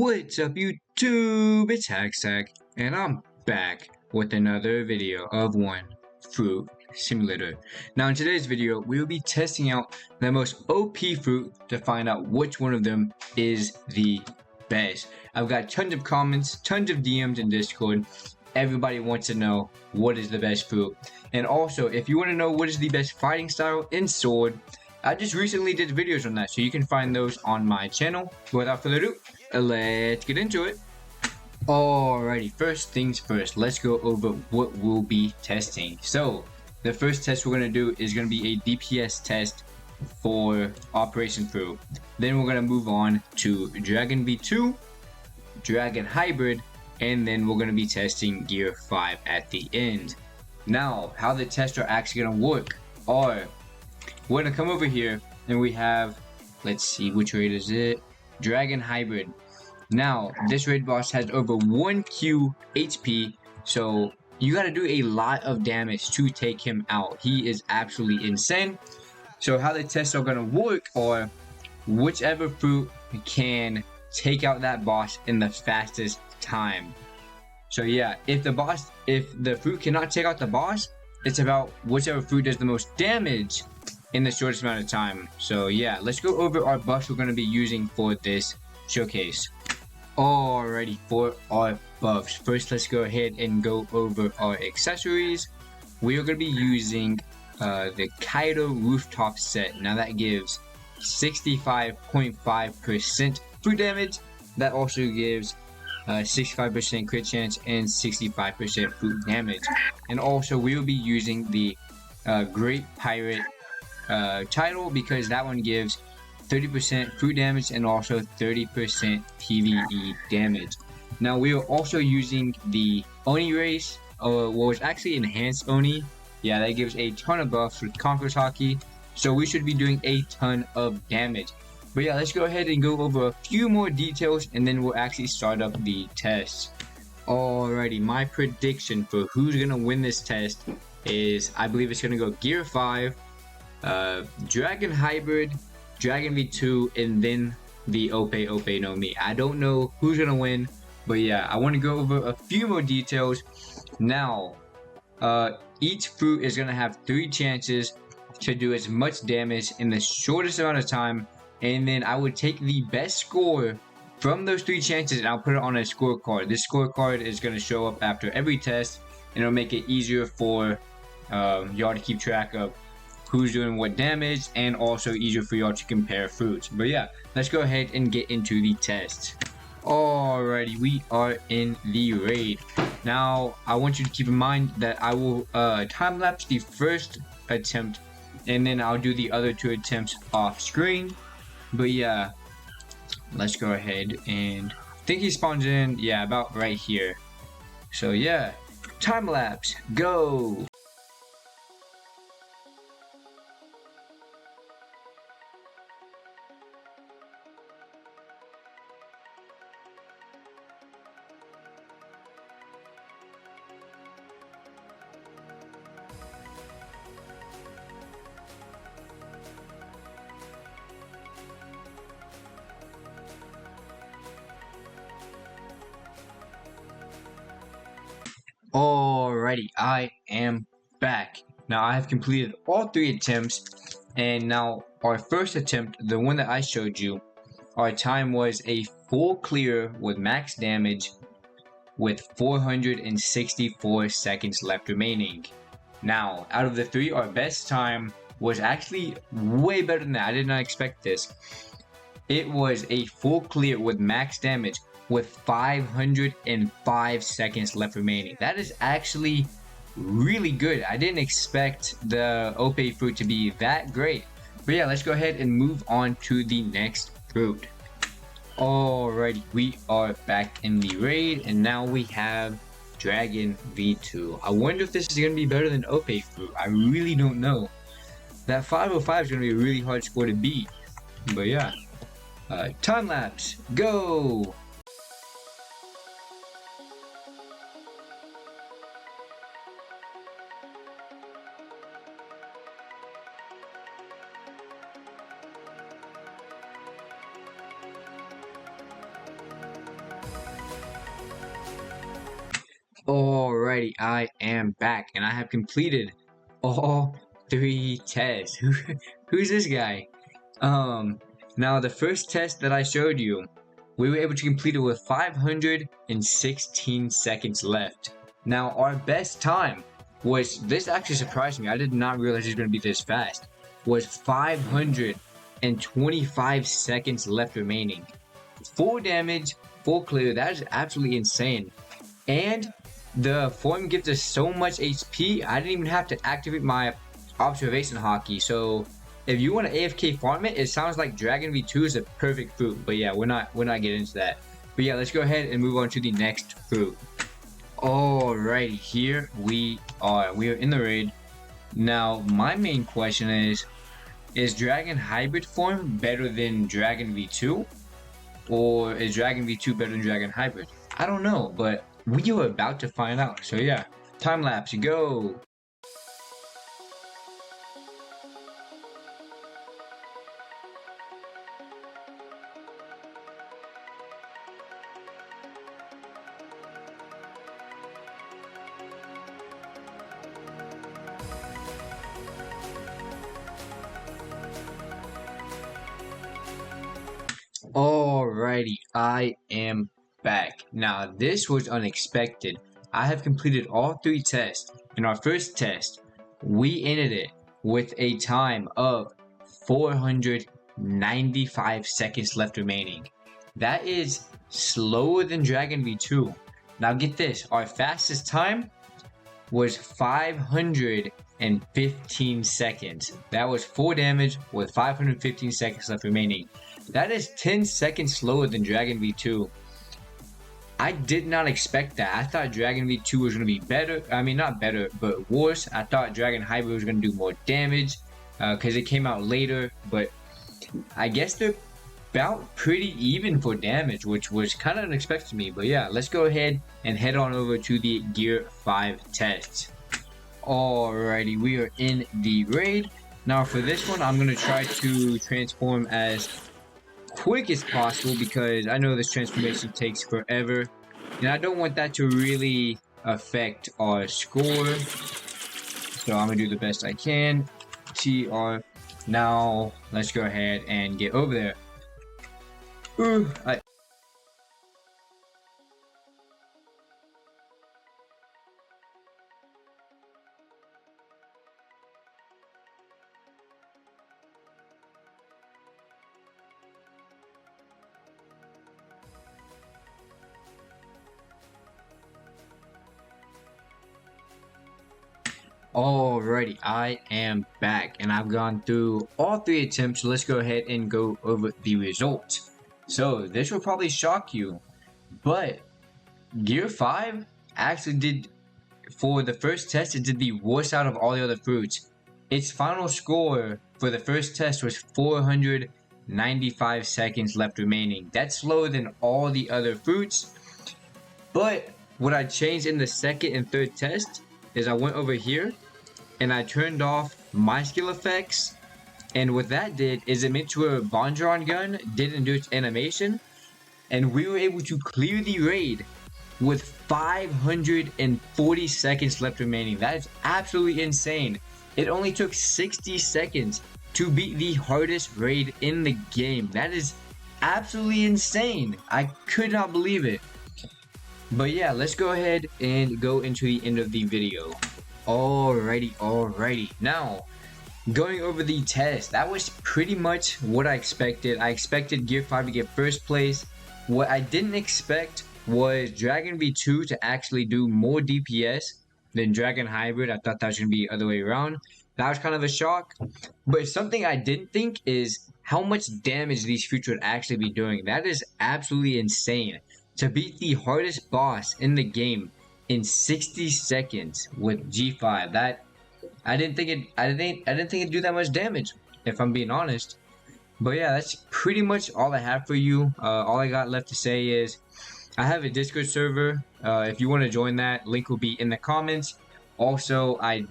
What's up YouTube, it's Hacksack, and I'm back with another video of one fruit simulator. Now in today's video, we will be testing out the most OP fruit to find out which one of them is the best. I've got tons of comments, tons of DMs in Discord. Everybody wants to know what is the best fruit. And also, if you want to know what is the best fighting style in Sword, I just recently did videos on that, so you can find those on my channel. Without further ado, let's get into it. Alrighty, first things first, let's go over what we'll be testing. So, the first test we're going to do is going to be a DPS test for Operation Fruit. Then we're going to move on to Dragon V2, Dragon Hybrid, and then we're going to be testing Gear 5 at the end. Now, how the tests are actually going to work are, we're going to come over here and we have, let's see, which raid is it? Dragon Hybrid. Now, this raid boss has over 1Q HP, so you got to do a lot of damage to take him out. He is absolutely insane. So how the tests are going to work are whichever fruit can take out that boss in the fastest time. So yeah, if the fruit cannot take out the boss, it's about whichever fruit does the most damage in the shortest amount of time. So yeah, let's go over our buffs we're going to be using for this showcase. Alrighty, for our buffs, first let's go ahead and go over our accessories. We are going to be using the Kaido Rooftop set. Now that gives 65.5% fruit damage. That also gives 65% crit chance and 65% fruit damage. And also we will be using the Great Pirate title, because that one gives 30% fruit damage and also 30% PvE damage. Now we are also using the Oni race, well, it's actually enhanced Oni. Yeah, that gives a ton of buffs with Conqueror's Haki, so we should be doing a ton of damage. But yeah, let's go ahead and go over a few more details and then we'll actually start up the test. Alrighty, my prediction for who's gonna win this test is, I believe it's gonna go Gear 5, Dragon Hybrid, Dragon V2, and then the Ope no Mi. I don't know who's gonna win, but yeah, I want to go over a few more details. Now, each fruit is gonna have 3 chances to do as much damage in the shortest amount of time, and then I would take the best score from those 3 chances and I'll put it on a scorecard. This scorecard is gonna show up after every test, and it'll make it easier for y'all to keep track of who's doing what damage, and also easier for y'all to compare fruits. But yeah, let's go ahead and get into the test. Alrighty, we are in the raid. Now, I want you to keep in mind that I will time-lapse the first attempt, and then I'll do the other 2 attempts off screen. But yeah, let's go ahead and I think he spawns in, yeah, about right here. So yeah, time-lapse, go! Alrighty, I am back. Now I have completed all 3 attempts, and now our first attempt, the one that I showed you, our time was a full clear with max damage with 464 seconds left remaining. Now, out of the 3, our best time was actually way better than that. I did not expect this. It was a full clear with max damage with 505 seconds left remaining. That is actually really good. I didn't expect the Ope fruit to be that great. But yeah, let's go ahead and move on to the next fruit. Alrighty, we are back in the raid, and now we have Dragon V2. I wonder if this is going to be better than Ope fruit. I really don't know. That 505 is going to be a really hard score to beat. But yeah, time lapse, go! Alrighty, I am back and I have completed all 3 tests. Who's this guy? Now the first test that I showed you, we were able to complete it with 516 seconds left. Now our best time was, this actually surprised me, I did not realize it was going to be this fast, was 525 seconds left remaining. Full damage, full clear, that is absolutely insane. And the form gives us so much HP, I didn't even have to activate my observation hockey. So if you want to AFK farm it, it sounds like Dragon V2 is a perfect fruit. But yeah, we're not getting into that. But yeah, let's go ahead and move on to the next fruit. Alrighty, here we are. We are in the raid. Now, my main question is Dragon Hybrid form better than Dragon V2? Or is Dragon V2 better than Dragon Hybrid? I don't know, but we are about to find out. So yeah, time lapse, go! Alrighty, I am back. Now, this was unexpected. I have completed all 3 tests. In our first test, we ended it with a time of 495 seconds left remaining. That is slower than Dragon V2. Now get this, our fastest time was 515 seconds. That was 4 damage with 515 seconds left remaining. That is 10 seconds slower than Dragon V2. I did not expect that. I thought Dragon V2 was going to be better. I mean, not better, but worse. I thought Dragon Hybrid was going to do more damage because it came out later. But I guess they're about pretty even for damage, which was kind of unexpected to me. But yeah, let's go ahead and head on over to the Gear 5 test. Alrighty, we are in the raid. Now for this one, I'm going to try to transform as quick as possible because I know this transformation takes forever and I don't want that to really affect our score, so I'm gonna do the best I can. TR. Now let's go ahead and get over there. Alrighty, I am back and I've gone through all 3 attempts. So let's go ahead and go over the results. So this will probably shock you, but Gear 5 actually did, for the first test, it did the worst out of all the other fruits. Its final score for the first test was 495 seconds left remaining. That's slower than all the other fruits. But what I changed in the second and third test is I went over here and I turned off my skill effects, and what that did is it made sure Bondron gun didn't do its animation, and we were able to clear the raid with 540 seconds left remaining. That is absolutely insane. It only took 60 seconds to beat the hardest raid in the game. That is absolutely insane. I could not believe it. But yeah, let's go ahead and go into the end of the video. Alrighty. Now, going over the test, that was pretty much what I expected. I expected Gear 5 to get first place. What I didn't expect was Dragon V2 to actually do more DPS than Dragon Hybrid. I thought that was going to be the other way around. That was kind of a shock. But something I didn't think is how much damage these fruits would actually be doing. That is absolutely insane. To beat the hardest boss in the game in 60 seconds with G5, that I didn't think it'd do that much damage, if I'm being honest. But yeah, that's pretty much all I have for you. All I got left to say is I have a Discord server. If you want to join that, link will be in the comments. Also, I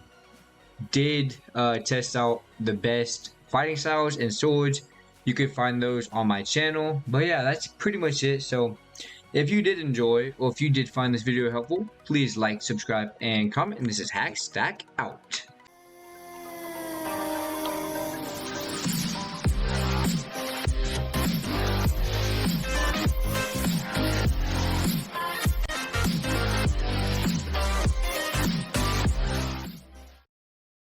did test out the best fighting styles and swords. You can find those on my channel. But yeah, that's pretty much it. So If you did enjoy, or if you did find this video helpful, please like, subscribe, and comment. And this is Hackstack out.